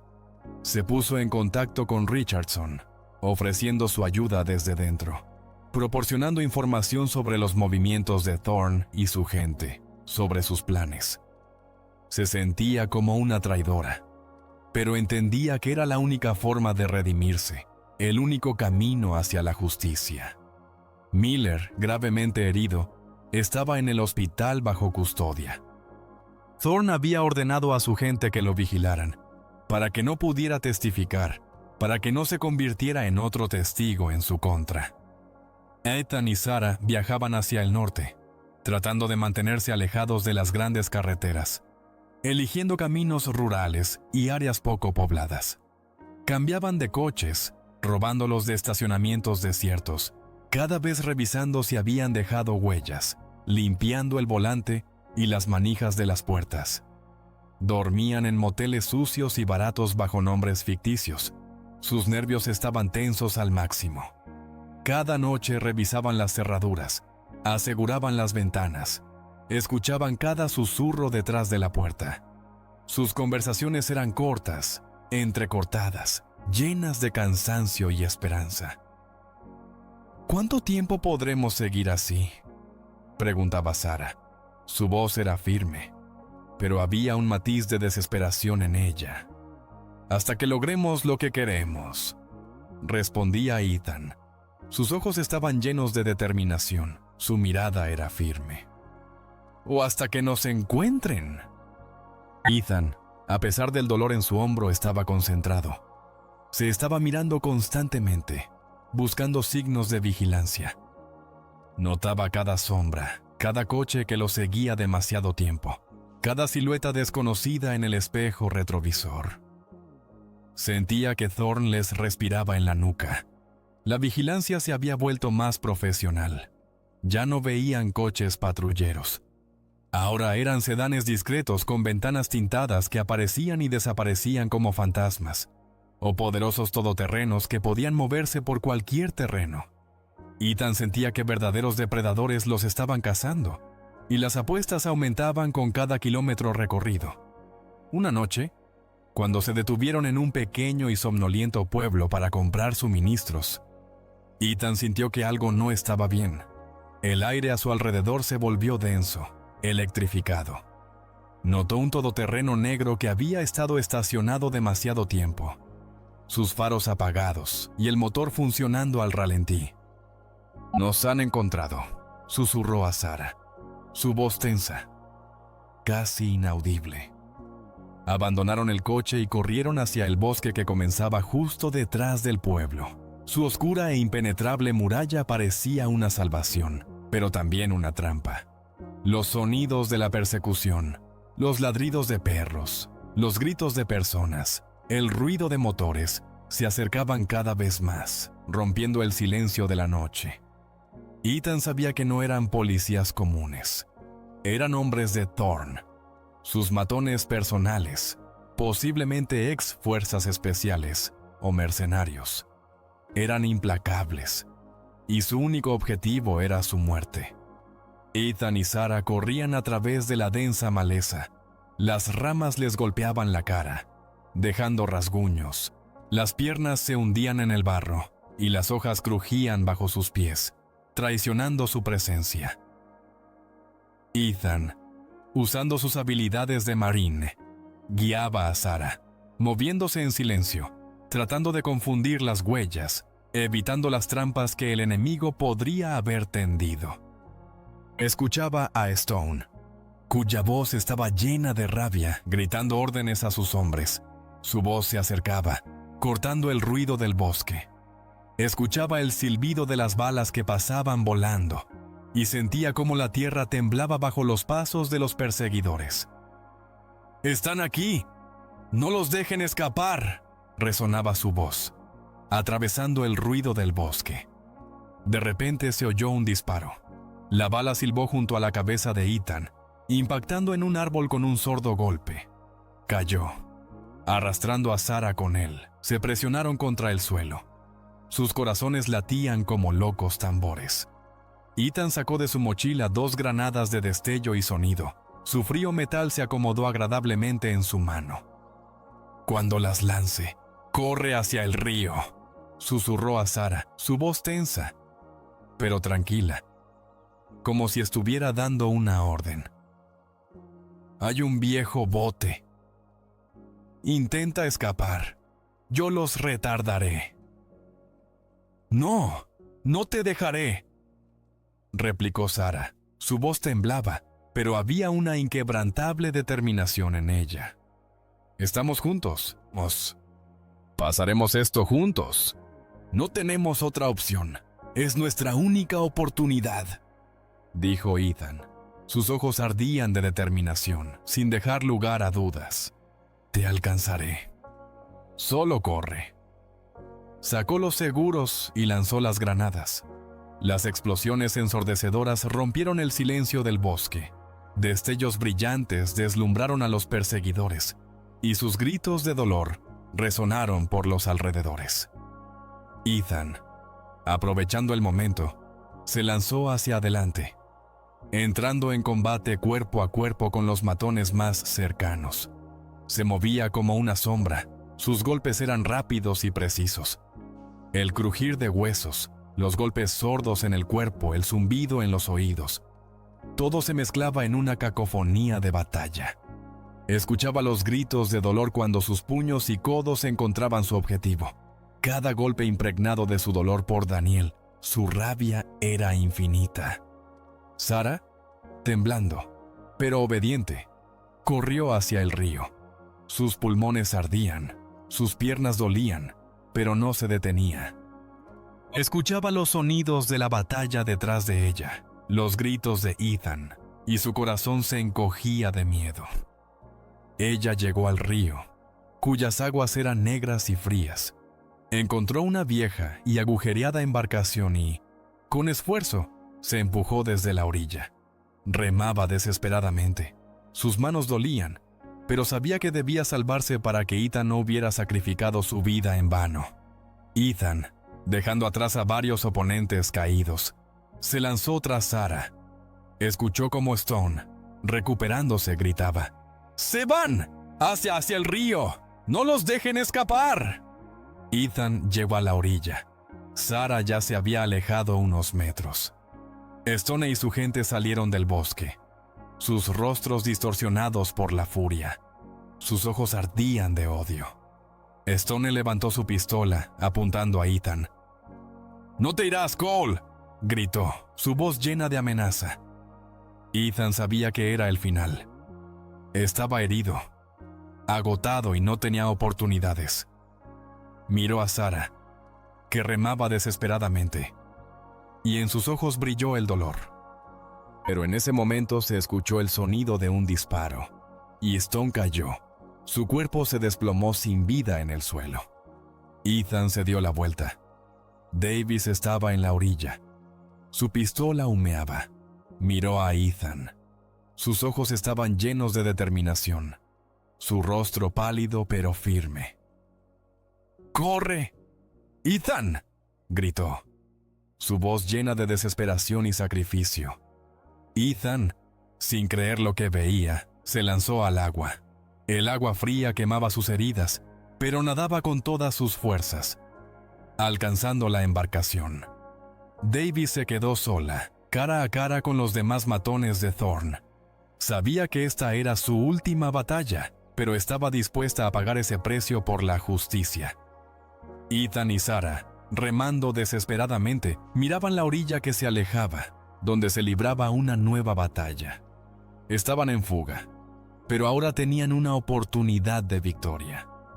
Se puso en contacto con Richardson, ofreciendo su ayuda desde dentro, proporcionando información sobre los movimientos de Thorne y su gente, sobre sus planes. Se sentía como una traidora, pero entendía que era la única forma de redimirse, el único camino hacia la justicia. Miller, gravemente herido, estaba en el hospital bajo custodia. Thorne había ordenado a su gente que lo vigilaran, para que no pudiera testificar, para que no se convirtiera en otro testigo en su contra. Ethan y Sarah viajaban hacia el norte, tratando de mantenerse alejados de las grandes carreteras, eligiendo caminos rurales y áreas poco pobladas. Cambiaban de coches, robándolos de estacionamientos desiertos, cada vez revisando si habían dejado huellas, limpiando el volante y las manijas de las puertas. Dormían en moteles sucios y baratos bajo nombres ficticios. Sus nervios estaban tensos al máximo. Cada noche revisaban las cerraduras, aseguraban las ventanas, escuchaban cada susurro detrás de la puerta. Sus conversaciones eran cortas, entrecortadas, llenas de cansancio y esperanza. ¿Cuánto tiempo podremos seguir así?, preguntaba Sara. Su voz era firme, pero había un matiz de desesperación en ella. «Hasta que logremos lo que queremos», respondía Ethan. Sus ojos estaban llenos de determinación, su mirada era firme. «O hasta que nos encuentren». Ethan, a pesar del dolor en su hombro, estaba concentrado. Se estaba mirando constantemente, buscando signos de vigilancia. Notaba cada sombra, cada coche que lo seguía demasiado tiempo, cada silueta desconocida en el espejo retrovisor. Sentía que Thorne les respiraba en la nuca. La vigilancia se había vuelto más profesional. Ya no veían coches patrulleros. Ahora eran sedanes discretos con ventanas tintadas que aparecían y desaparecían como fantasmas, o poderosos todoterrenos que podían moverse por cualquier terreno. Ethan sentía que verdaderos depredadores los estaban cazando, y las apuestas aumentaban con cada kilómetro recorrido. Una noche, cuando se detuvieron en un pequeño y somnoliento pueblo para comprar suministros, Ethan sintió que algo no estaba bien. El aire a su alrededor se volvió denso, electrificado. Notó un todoterreno negro que había estado estacionado demasiado tiempo, sus faros apagados y el motor funcionando al ralentí. «Nos han encontrado», susurró a Sara, su voz tensa, casi inaudible. Abandonaron el coche y corrieron hacia el bosque que comenzaba justo detrás del pueblo. Su oscura e impenetrable muralla parecía una salvación, pero también una trampa. Los sonidos de la persecución, los ladridos de perros, los gritos de personas, el ruido de motores se acercaban cada vez más, rompiendo el silencio de la noche. Ethan sabía que no eran policías comunes. Eran hombres de Thorne, sus matones personales, posiblemente ex fuerzas especiales o mercenarios. Eran implacables, y su único objetivo era su muerte. Ethan y Sara corrían a través de la densa maleza. Las ramas les golpeaban la cara, dejando rasguños. Las piernas se hundían en el barro, y las hojas crujían bajo sus pies, traicionando su presencia. Ethan, usando sus habilidades de marine, guiaba a Sara, moviéndose en silencio, tratando de confundir las huellas, evitando las trampas que el enemigo podría haber tendido. Escuchaba a Stone, cuya voz estaba llena de rabia, gritando órdenes a sus hombres. Su voz se acercaba, cortando el ruido del bosque. Escuchaba el silbido de las balas que pasaban volando, y sentía cómo la tierra temblaba bajo los pasos de los perseguidores. «¡Están aquí! ¡No los dejen escapar!», resonaba su voz, atravesando el ruido del bosque. De repente se oyó un disparo. La bala silbó junto a la cabeza de Ethan, impactando en un árbol con un sordo golpe. Cayó, arrastrando a Sara con él. Se presionaron contra el suelo. Sus corazones latían como locos tambores. Ethan sacó de su mochila 2 granadas de destello y sonido. Su frío metal se acomodó agradablemente en su mano. «Cuando las lance, corre hacia el río», susurró a Sara, su voz tensa, pero tranquila, como si estuviera dando una orden. «Hay un viejo bote. Intenta escapar. Yo los retardaré». «No, no te dejaré», replicó Sara. Su voz temblaba, pero había una inquebrantable determinación en ella. «Estamos juntos. Pasaremos esto juntos. No tenemos otra opción. Es nuestra única oportunidad», dijo Ethan. Sus ojos ardían de determinación, sin dejar lugar a dudas. «Te alcanzaré. Solo corre». Sacó los seguros y lanzó las granadas. Las explosiones ensordecedoras rompieron el silencio del bosque. Destellos brillantes deslumbraron a los perseguidores, y sus gritos de dolor resonaron por los alrededores. Ethan, aprovechando el momento, se lanzó hacia adelante, entrando en combate cuerpo a cuerpo con los matones más cercanos. Se movía como una sombra, sus golpes eran rápidos y precisos. El crujir de huesos, los golpes sordos en el cuerpo, el zumbido en los oídos. Todo se mezclaba en una cacofonía de batalla. Escuchaba los gritos de dolor cuando sus puños y codos encontraban su objetivo. Cada golpe impregnado de su dolor por Daniel, su rabia era infinita. Sara, temblando, pero obediente, corrió hacia el río. Sus pulmones ardían, sus piernas dolían, pero no se detenía. Escuchaba los sonidos de la batalla detrás de ella, los gritos de Ethan, y su corazón se encogía de miedo. Ella llegó al río, cuyas aguas eran negras y frías. Encontró una vieja y agujereada embarcación y, con esfuerzo, se empujó desde la orilla. Remaba desesperadamente. Sus manos dolían, pero sabía que debía salvarse para que Ethan no hubiera sacrificado su vida en vano. Ethan, dejando atrás a varios oponentes caídos, se lanzó tras Sara. Escuchó cómo Stone, recuperándose, gritaba: ¡Se van! ¡Hacia el río! ¡No los dejen escapar! Ethan llegó a la orilla. Sara ya se había alejado unos metros. Stone y su gente salieron del bosque, sus rostros distorsionados por la furia. Sus ojos ardían de odio. Stone levantó su pistola, apuntando a Ethan. «¡No te irás, Cole!», gritó, su voz llena de amenaza. Ethan sabía que era el final. Estaba herido, agotado y no tenía oportunidades. Miró a Sara, que remaba desesperadamente, y en sus ojos brilló el dolor. Pero en ese momento se escuchó el sonido de un disparo, y Stone cayó. Su cuerpo se desplomó sin vida en el suelo. Ethan se dio la vuelta. Davis estaba en la orilla. Su pistola humeaba. Miró a Ethan. Sus ojos estaban llenos de determinación, su rostro pálido pero firme. «¡Corre! ¡Ethan!», gritó, su voz llena de desesperación y sacrificio. Ethan, sin creer lo que veía, se lanzó al agua. El agua fría quemaba sus heridas, pero nadaba con todas sus fuerzas, alcanzando la embarcación. Davis se quedó sola, cara a cara con los demás matones de Thorn. Sabía que esta era su última batalla, pero estaba dispuesta a pagar ese precio por la justicia. Ethan y Sara, remando desesperadamente, miraban la orilla que se alejaba, donde se libraba una nueva batalla. Estaban en fuga, pero ahora tenían una oportunidad de victoria.